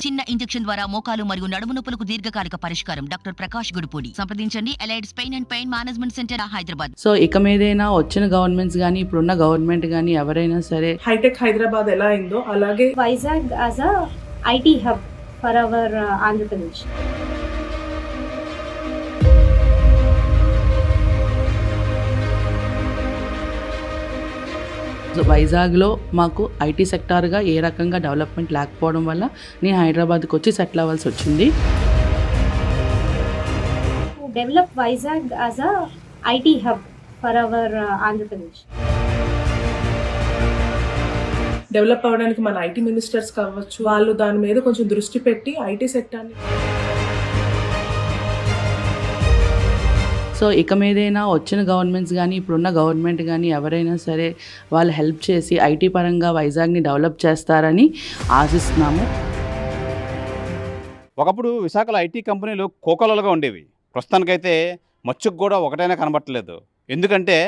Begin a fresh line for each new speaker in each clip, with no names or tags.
చిన్న ఇంజెక్షన్ ద్వారా మోకాలు మరియు నడుము నొప్పులకు దీర్ఘకాలిక పరిష్కారం. డాక్టర్ ప్రకాష్ గుడిపూడి. సంప్రదించండి. Allieds pain and pain management centre, Hyderabad.
So ఇక మీదైనా వచ్చిన గవర్నమెంట్స్ కానీ ఇప్పుడున్న గవర్నమెంట్ కానీ ఎవరైనా సరే
హైటెక్ హైదరాబాద్ ఎలా అయిందో అలాగే
Vizag as a IT hub for our Andhra Pradesh.
వైజాగ్లో మాకు ఐటీ సెక్టార్గా ఏ రకంగా డెవలప్మెంట్ లేకపోవడం వల్ల నేను హైదరాబాద్కి వచ్చి సెటిల్ అవ్వాల్సి వచ్చింది.
To develop Vizag as a IT hub for our Andhra Pradesh.
Develop అవ్వడానికి మన ఐటీ మినిస్టర్స్ కావచ్చు, వాళ్ళు దాని మీద కొంచెం దృష్టి పెట్టి ఐటీ సెక్టార్ని
సో ఇక మీదైనా వచ్చిన గవర్నమెంట్స్ కానీ ఇప్పుడున్న గవర్నమెంట్ కానీ ఎవరైనా సరే వాళ్ళు హెల్ప్ చేసి ఐటీ పరంగా వైజాగ్ని డెవలప్ చేస్తారని ఆశిస్తున్నాము.
ఒకప్పుడు విశాఖలో ఐటీ కంపెనీలు కోకొల్లలుగా ఉండేవి. ప్రస్తుతానికైతే మచ్చుకు కూడా ఒకటైనా కనబట్టలేదు. ఎందుకంటే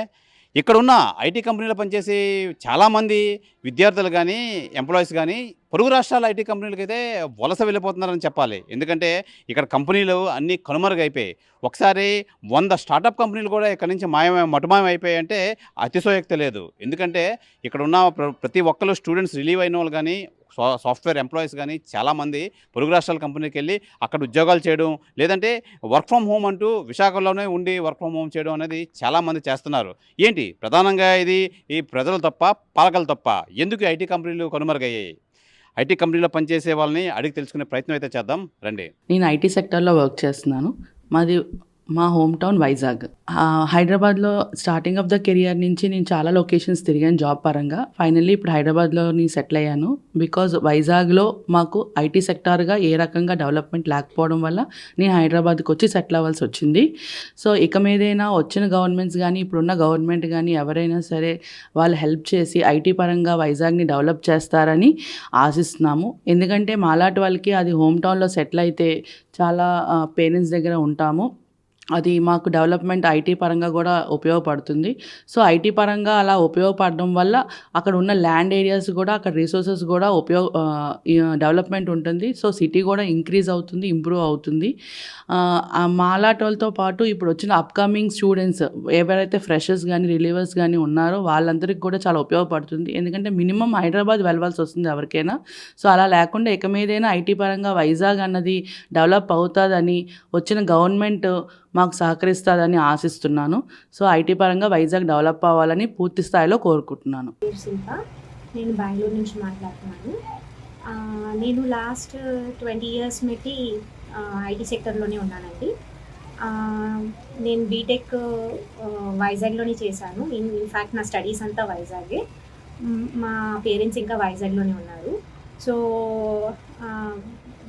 ఇక్కడున్న ఐటీ కంపెనీలో పనిచేసే చాలామంది విద్యార్థులు కానీ ఎంప్లాయీస్ కానీ పొరుగు రాష్ట్రాల ఐటీ కంపెనీలకైతే వలస వెళ్ళిపోతున్నారని చెప్పాలి. ఎందుకంటే ఇక్కడ కంపెనీలు అన్నీ కనుమరుగైపోయాయి. ఒకసారి 100 స్టార్టప్ కంపెనీలు కూడా ఇక్కడ నుంచి మటుమాయం అయిపోయాయి అంటే అతిశయోక్తి లేదు. ఎందుకంటే ఇక్కడ ఉన్న ప్రతి ఒక్కరు స్టూడెంట్స్ రిలీవ్ అయిన వాళ్ళు కానీ సాఫ్ట్వేర్ ఎంప్లాయీస్ కానీ చాలామంది పొరుగు రాష్ట్రాల కంపెనీకి వెళ్ళి అక్కడ ఉద్యోగాలు చేయడం, లేదంటే వర్క్ ఫ్రమ్ హోమ్ అంటూ విశాఖలోనే ఉండి వర్క్ ఫ్రమ్ హోమ్ చేయడం అనేది చాలామంది చేస్తున్నారు. ఏంటి ప్రధానంగా ఇది ఈ ప్రజలు తప్ప పాలకులు తప్ప ఎందుకు ఐటీ కంపెనీలు కనుమరుగయ్యాయి? ఐటీ కంపెనీలో పనిచేసే వాళ్ళని అడిగి తెలుసుకునే ప్రయత్నం అయితే చేద్దాం రండి.
నేను ఐటీ సెక్టార్లో వర్క్ చేస్తున్నాను. మా హోమ్ టౌన్ వైజాగ్. హైదరాబాద్లో స్టార్టింగ్ ఆఫ్ ద కెరియర్ నుంచి నేను చాలా లొకేషన్స్ తిరిగాను జాబ్ పరంగా. ఫైనల్లీ ఇప్పుడు హైదరాబాద్లో నేను సెటిల్ అయ్యాను. బికాజ్ వైజాగ్లో మాకు ఐటీ సెక్టార్గా ఏ రకంగా డెవలప్మెంట్ లేకపోవడం వల్ల నేను హైదరాబాద్కి వచ్చి సెటిల్ అవ్వాల్సి వచ్చింది. సో ఇక మీదైనా వచ్చిన గవర్నమెంట్స్ కానీ ఇప్పుడున్న గవర్నమెంట్ కానీ ఎవరైనా సరే వాళ్ళు హెల్ప్ చేసి ఐటీ పరంగా వైజాగ్ని డెవలప్ చేస్తారని ఆశిస్తున్నాము. ఎందుకంటే మాలాంటి వాళ్ళకి అది హోమ్ టౌన్లో సెటిల్ అయితే చాలా పేరెంట్స్ దగ్గర ఉంటాము. అది మాకు డెవలప్మెంట్ ఐటీ పరంగా కూడా ఉపయోగపడుతుంది. సో ఐటీ పరంగా అలా ఉపయోగపడడం వల్ల అక్కడ ఉన్న ల్యాండ్ ఏరియాస్ కూడా అక్కడ రిసోర్సెస్ కూడా డెవలప్మెంట్ ఉంటుంది. సో సిటీ కూడా ఇంక్రీజ్ అవుతుంది, ఇంప్రూవ్ అవుతుంది. మాలాటోళ్ళతో పాటు ఇప్పుడు వచ్చిన అప్కమింగ్ స్టూడెంట్స్ ఎవరైతే ఫ్రెషర్స్ కానీ రిలీవర్స్ కానీ ఉన్నారో వాళ్ళందరికీ కూడా చాలా ఉపయోగపడుతుంది. ఎందుకంటే మినిమం హైదరాబాద్ వెళ్ళవలసి వస్తుంది ఎవరికైనా. సో అలా లేకుండా ఇక మీదైనా ఐటీ పరంగా వైజాగ్ అన్నది డెవలప్ అవుతుందని వచ్చిన గవర్నమెంట్ మాకు సహకరిస్తుందని ఆశిస్తున్నాను. సో ఐటీ పరంగా వైజాగ్ డెవలప్ అవ్వాలని పూర్తి స్థాయిలో కోరుకుంటున్నాను.
శిల్ప, నేను బెంగళూరు నుంచి మాట్లాడుతున్నాను. నేను లాస్ట్ 20 years బట్టి ఐటీ సెక్టర్లోనే ఉన్నానండి. నేను బీటెక్ వైజాగ్లోనే చేశాను. ఇన్ఫ్యాక్ట్ నా స్టడీస్ అంతా వైజాగే. మా పేరెంట్స్ ఇంకా వైజాగ్లోనే ఉన్నారు. సో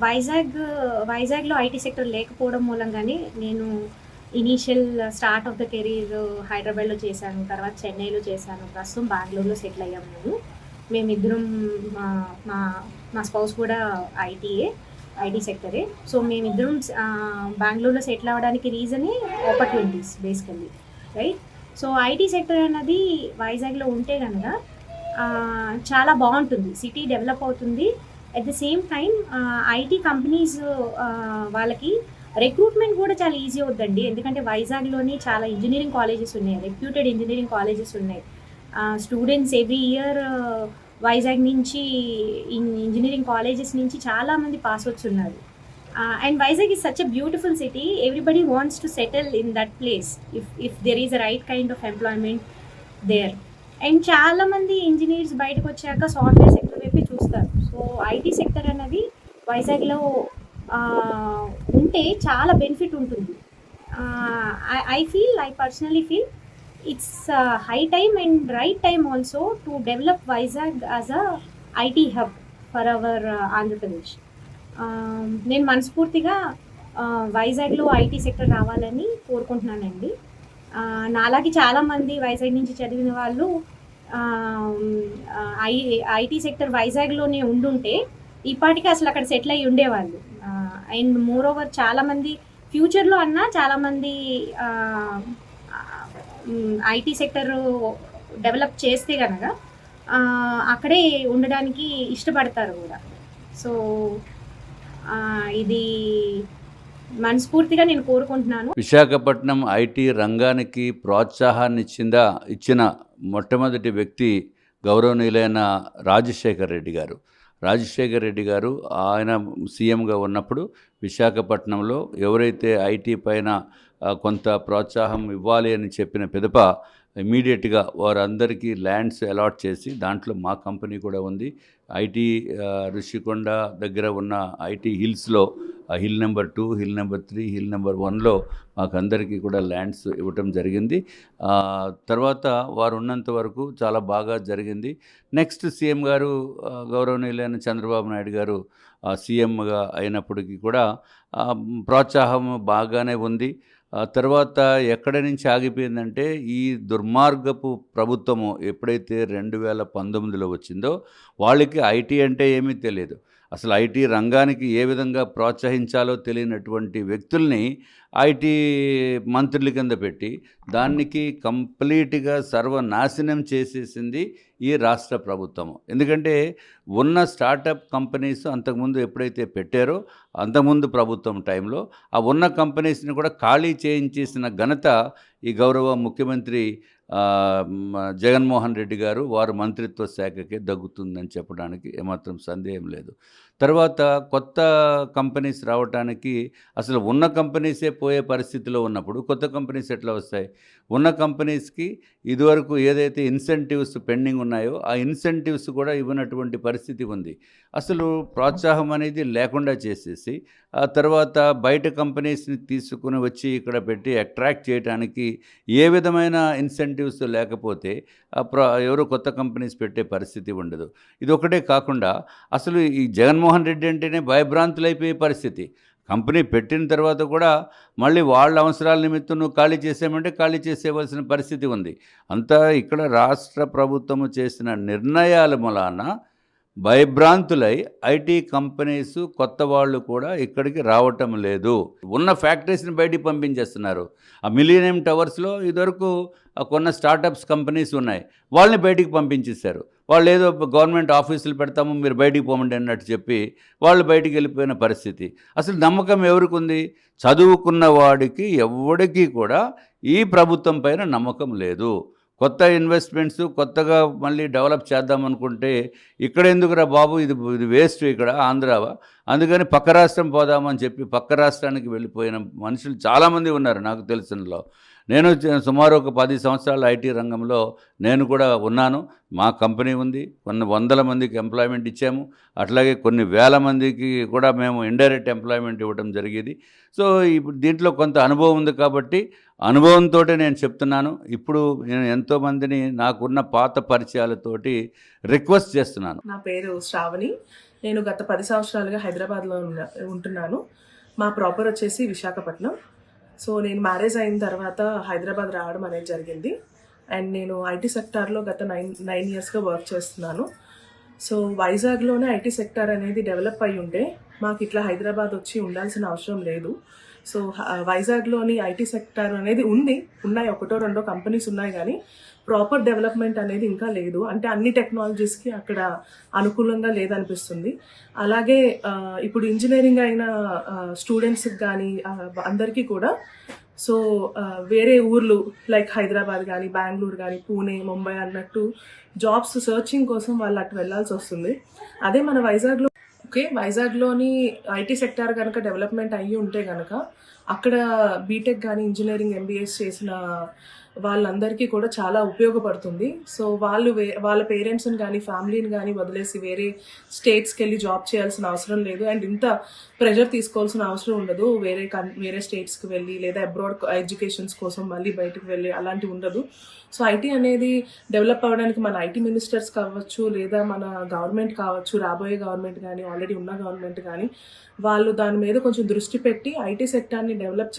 వైజాగ్లో ఐటీ సెక్టర్ లేకపోవడం మూలంగానే నేను initial start of the career హైదరాబాద్లో చేశాను, తర్వాత చెన్నైలో చేశాను, ప్రస్తుతం బెంగళూరులో సెటిల్ అయ్యాము. మేమిద్దరం మా స్పౌస్ కూడా ఐటీ సెక్టరే. సో మేమిద్దరం బెంగళూరులో సెటిల్ అవ్వడానికి రీజనే opportunities basically, right? So IT sector అన్నది వైజాగ్లో ఉంటే కనుక చాలా బాగుంటుంది, సిటీ డెవలప్ అవుతుంది. At the same time IT companies వాళ్ళకి రిక్రూట్మెంట్ కూడా చాలా ఈజీ అవుతుందండి. ఎందుకంటే వైజాగ్లోని చాలా ఇంజనీరింగ్ కాలేజెస్ ఉన్నాయి, రెప్యూటెడ్ ఇంజనీరింగ్ కాలేజెస్ ఉన్నాయి. స్టూడెంట్స్ ఎవ్రీ ఇయర్ వైజాగ్ నుంచి ఇంజనీరింగ్ కాలేజెస్ నుంచి చాలామంది పాస్అవుట్స్ ఉన్నారు. And Vizag is such a beautiful city. Everybody wants to settle in that place if there is a right kind of employment there. And చాలామంది engineers బయటకు వచ్చాక software sector వైపే చూస్తారు. So IT sector అనేది వైజాగ్లో ఉంటే చాలా బెనిఫిట్ ఉంటుంది. I personally feel it's high time and right time also to develop Vizag as a IT hub for hour Andhra Pradesh. నేను మనస్ఫూర్తిగా వైజాగ్లో ఐటీ సెక్టర్ రావాలని కోరుకుంటున్నానండి. నాలాగే చాలామంది వైజాగ్ నుంచి చదివిన వాళ్ళు ఐటీ సెక్టర్ వైజాగ్లోనే ఉండుంటే ఈపాటికి అసలు అక్కడ సెటిల్ అయ్యి ఉండేవాళ్ళు. అండ్ మోర్ ఓవర్ చాలామంది ఫ్యూచర్లో చాలామంది ఐటీ సెక్టర్ డెవలప్ చేస్తే కనుక అక్కడే ఉండడానికి ఇష్టపడతారు కూడా. సో ఇది మనస్ఫూర్తిగా నేను కోరుకుంటున్నాను.
విశాఖపట్నం ఐటీ రంగానికి ప్రోత్సాహాన్ని ఇచ్చిన మొట్టమొదటి వ్యక్తి గౌరవనీయులైన రాజశేఖర్ రెడ్డి గారు. రాజశేఖర్ రెడ్డి గారు ఆయన సీఎంగా ఉన్నప్పుడు విశాఖపట్నంలో ఎవరైతే ఐటీ పైన కొంత ప్రోత్సాహం ఇవ్వాలి అని చెప్పిన పిదప ఇమీడియట్గా వారందరికీ ల్యాండ్స్ అలాట్ చేసి దాంట్లో మా కంపెనీ కూడా ఉంది. ఐటీ ఋషికొండ దగ్గర ఉన్న ఐటీ హిల్స్లో hill number 2, hill number 3, hill number 1లో మాకు అందరికీ కూడా ల్యాండ్స్ ఇవ్వటం జరిగింది. తర్వాత వారు ఉన్నంత వరకు చాలా బాగా జరిగింది. నెక్స్ట్ సీఎం గారు గౌరవనీయులైన చంద్రబాబు నాయుడు గారు సీఎంగా అయినప్పటికీ కూడా ప్రోత్సాహం బాగానే ఉంది. తర్వాత ఎక్కడి నుంచి ఆగిపోయిందంటే ఈ దుర్మార్గపు ప్రభుత్వము ఎప్పుడైతే 2019లో వచ్చిందో వాళ్ళకి ఐటీ అంటే ఏమీ తెలియదు. అసలు ఐటీ రంగానికి ఏ విధంగా ప్రోత్సహించాలో తెలియనటువంటి వ్యక్తుల్ని ఐటీ మంత్రుల కింద పెట్టి దానికి కంప్లీట్గా సర్వనాశనం చేసేసింది ఈ రాష్ట్ర ప్రభుత్వము. ఎందుకంటే ఉన్న స్టార్టప్ కంపెనీస్ అంతకుముందు ఎప్పుడైతే పెట్టారో అంతకుముందు ప్రభుత్వం టైంలో ఆ ఉన్న కంపెనీస్ని కూడా ఖాళీ చేయించేసిన ఘనత ఈ గౌరవ ముఖ్యమంత్రి జగన్మోహన్ రెడ్డి గారు వారు మంత్రిత్వ శాఖకే దగ్గుతుందని చెప్పడానికి ఏమాత్రం సందేహం లేదు. తర్వాత కొత్త కంపెనీస్ రావడానికి అసలు ఉన్న కంపెనీసే పోయే పరిస్థితిలో ఉన్నప్పుడు కొత్త కంపెనీస్ ఎట్లా వస్తాయి? ఉన్న కంపెనీస్కి ఇదివరకు ఏదైతే ఇన్సెంటివ్స్ పెండింగ్ ఉన్నాయో ఆ ఇన్సెంటివ్స్ కూడా ఇవ్వనటువంటి పరిస్థితి ఉంది. అసలు ప్రోత్సాహం అనేది లేకుండా చేసేసి ఆ తర్వాత బయట కంపెనీస్ని తీసుకుని వచ్చి ఇక్కడ పెట్టి అట్రాక్ట్ చేయడానికి ఏ విధమైన ఇన్సెంటివ్స్ లేకపోతే ఎవరు కొత్త కంపెనీస్ పెట్టే పరిస్థితి ఉండదు. ఇది ఒకటే కాకుండా అసలు ఈ జగన్మోహన్ రెడ్డి అంటేనే భయభ్రాంతులైపోయే పరిస్థితి. కంపెనీ పెట్టిన తర్వాత కూడా మళ్ళీ వాళ్ళ అవసరాల నిమిత్తం నువ్వు ఖాళీ చేసేయమంటే ఖాళీ చేసేవలసిన పరిస్థితి ఉంది. అంతా ఇక్కడ రాష్ట్ర ప్రభుత్వము చేసిన నిర్ణయాల మూలాన భయభ్రాంతులై ఐటీ కంపెనీస్ కొత్త వాళ్ళు కూడా ఇక్కడికి రావటం లేదు. ఉన్న ఫ్యాక్టరీస్ని బయటికి పంపించేస్తున్నారు. ఆ మిలీనియం టవర్స్లో ఇదివరకు కొన్న స్టార్టప్స్ కంపెనీస్ ఉన్నాయి, వాళ్ళని బయటికి పంపించేశారు. వాళ్ళు ఏదో గవర్నమెంట్ ఆఫీసులు పెడతాము మీరు బయటికి పోమండి అన్నట్టు చెప్పి వాళ్ళు బయటికి వెళ్ళిపోయిన పరిస్థితి. అసలు నమ్మకం ఎవరికి ఉంది? చదువుకున్న వాడికి ఎవడికి కూడా ఈ ప్రభుత్వం పైన నమ్మకం లేదు. కొత్త ఇన్వెస్ట్మెంట్స్ కొత్తగా మళ్ళీ డెవలప్ చేద్దామనుకుంటే ఇక్కడ ఎందుకురా బాబు, ఇది వేస్ట్ ఇక్కడ ఆంధ్రావా, అందుకని పక్క రాష్ట్రం పోదామని చెప్పి పక్క రాష్ట్రానికి వెళ్ళిపోయిన మనుషులు చాలామంది ఉన్నారు నాకు తెలిసినలో. నేను సుమారు ఒక 10 సంవత్సరాల ఐటీ రంగంలో నేను కూడా ఉన్నాను. మా కంపెనీ ఉంది, కొన్ని వందల మందికి ఎంప్లాయ్మెంట్ ఇచ్చాము. అట్లాగే కొన్ని వేల మందికి కూడా మేము ఇండైరెక్ట్ ఎంప్లాయ్మెంట్ ఇవ్వడం జరిగేది. సో ఇప్పుడు దీంట్లో కొంత అనుభవం ఉంది కాబట్టి అనుభవంతో నేను చెప్తున్నాను. ఇప్పుడు నేను ఎంతోమందిని నాకున్న పాత పరిచయాలతోటి రిక్వెస్ట్ చేస్తున్నాను.
నా పేరు శ్రావణి. నేను గత 10 సంవత్సరాలుగా హైదరాబాద్లో ఉంటున్నాను. మా ప్రాపర్ వచ్చేసి విశాఖపట్నం. సో నేను మ్యారేజ్ అయిన తర్వాత హైదరాబాద్ రావడం అనేది జరిగింది. అండ్ నేను ఐటీ సెక్టార్లో గత 9 ఇయర్స్గా వర్క్ చేస్తున్నాను. సో వైజాగ్లోనే ఐటీ సెక్టార్ అనేది డెవలప్ అయి ఉంటే మాకు ఇట్లా హైదరాబాద్ వచ్చి ఉండాల్సిన అవసరం లేదు. సో వైజాగ్లోని ఐటీ సెక్టార్ అనేది ఉన్నాయి, 1-2 కంపెనీస్ ఉన్నాయి, కానీ ప్రాపర్ డెవలప్మెంట్ అనేది ఇంకా లేదు. అంటే అన్ని టెక్నాలజీస్కి అక్కడ అనుకూలంగా లేదనిపిస్తుంది. అలాగే ఇప్పుడు ఇంజనీరింగ్ అయిన స్టూడెంట్స్కి కానీ అందరికీ కూడా సో వేరే ఊర్లు లైక్ హైదరాబాద్ కానీ బెంగళూరు కానీ పూణే ముంబై అన్నట్టు జాబ్స్ సర్చింగ్ కోసం వాళ్ళు అటు వెళ్ళాల్సి వస్తుంది. అదే మన వైజాగ్లోని ఐటీ సెక్టార్ కనుక డెవలప్మెంట్ అయ్యి ఉంటే కనుక అక్కడ బీటెక్ కానీ ఇంజనీరింగ్ ఎంబీఎస్ చేసిన వాళ్ళందరికీ కూడా చాలా ఉపయోగపడుతుంది. సో వాళ్ళు వాళ్ళ పేరెంట్స్ని కానీ ఫ్యామిలీని కానీ వదిలేసి వేరే స్టేట్స్కి వెళ్ళి జాబ్ చేయాల్సిన అవసరం లేదు. అండ్ ఇంత ప్రెషర్ తీసుకోవాల్సిన అవసరం ఉండదు. వేరే స్టేట్స్కి వెళ్ళి లేదా అబ్రాడ్ ఎడ్యుకేషన్స్ కోసం మళ్ళీ బయటకు వెళ్ళి అలాంటివి ఉండదు. సో ఐటీ అనేది డెవలప్ అవ్వడానికి మన ఐటీ మినిస్టర్స్ కావచ్చు లేదా మన గవర్నమెంట్ కావచ్చు, రాబోయే గవర్నమెంట్ కానీ ఆల్రెడీ ఉన్న గవర్నమెంట్ కానీ వాళ్ళు దాని మీద కొంచెం దృష్టి పెట్టి ఐటీ సెక్టార్ని డెవలప్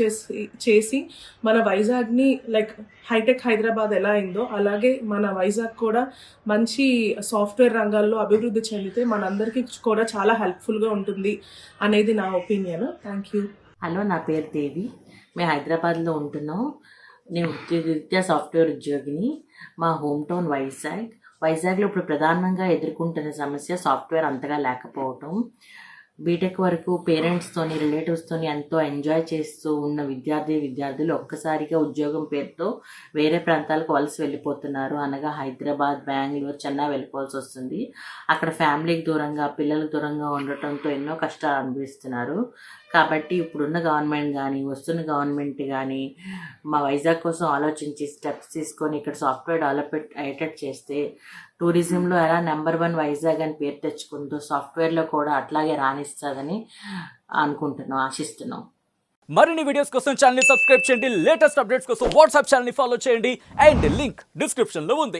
చేసి మన వైజాగ్ని లైక్ హైటెక్ హైదరాబాద్ ఎలా అయిందో అలాగే మన వైజాగ్ కూడా మంచి సాఫ్ట్వేర్ రంగాల్లో అభివృద్ధి చెందితే మనందరికీ కూడా చాలా హెల్ప్ఫుల్గా ఉంటుంది అనేది నా ఒపీనియన్. Thank you.
హలో, నా పేరు దేవి. మేము హైదరాబాద్లో ఉంటున్నాం. నేను వృత్తిరీత్యా సాఫ్ట్వేర్ ఉద్యోగిని. మా హోమ్ టౌన్ వైజాగ్లో ఇప్పుడు ప్రధానంగా ఎదుర్కొంటున్న సమస్య సాఫ్ట్వేర్ అంతగా లేకపోవటం. బీటెక్ వరకు పేరెంట్స్తోని రిలేటివ్స్తోని ఎంతో ఎంజాయ్ చేస్తూ ఉన్న విద్యార్థులు ఒక్కసారిగా ఉద్యోగం పేరుతో వేరే ప్రాంతాలకు వలస వెళ్ళిపోతున్నారు. అనగా హైదరాబాద్, బెంగళూరు, చెన్నై వెళ్ళిపోవాల్సి వస్తుంది. అక్కడ ఫ్యామిలీకి దూరంగా, పిల్లలకు దూరంగా ఉండటంతో ఎన్నో కష్టాలు అనుభవిస్తున్నారు. కాబట్టి ఇప్పుడున్న గవర్నమెంట్ కానీ, వస్తున్న గవర్నమెంట్ కానీ మా వైజాగ్ కోసం ఆలోచించి స్టెప్స్ తీసుకొని ఇక్కడ సాఫ్ట్వేర్ డెవలప్మెంట్ అయ్యేటట్టు చేస్తే టూరిజంలో ఎలా నెంబర్ 1 వైజాగ్ అని పేరు తెచ్చుకుంటూ సాఫ్ట్వేర్లో కూడా అట్లాగే రాణిస్తుందని ఆశిస్తున్నాం.
మరిన్ని వీడియోస్ కోసం ఛానల్ ని సబ్స్క్రైబ్ చేయండి. లేటెస్ట్ అప్డేట్స్ కోసం వాట్సాప్ ఛానల్ ని ఫాలో చేయండి. అండ్ లింక్ డిస్క్రిప్షన్ లో ఉంది.